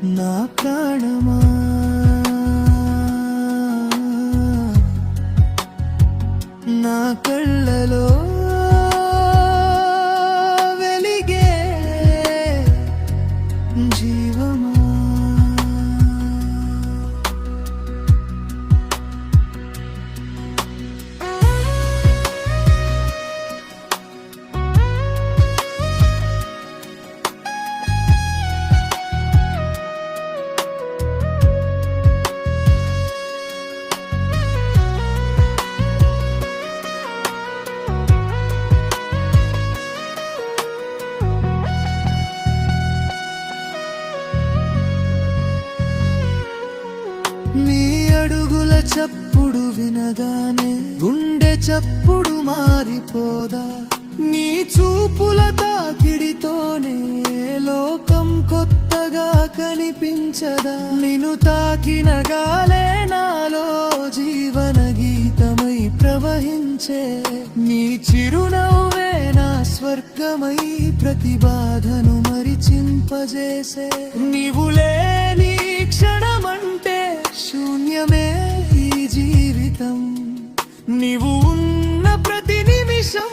నా ప్రాణమా నా కళ్ళలో వెలిగే జీవమా నీ అడుగుల చప్పుడు వినగానే గుండె చప్పుడు మారిపోదా నీ చూపుల తాకిడితోనే లోకం కొత్తగా కనిపించదా నిన్ను తాకిన గాలే నాలో జీవన గీతమై ప్రవహించే నీ చిరునవ్వే నా స్వర్గమై ప్రతి బాధను మరిచింపజేసే నీవు లేని క్షణమంటే శూన్యమే ఈ జీవితం నీవు ఉన్న ప్రతి నిమిషం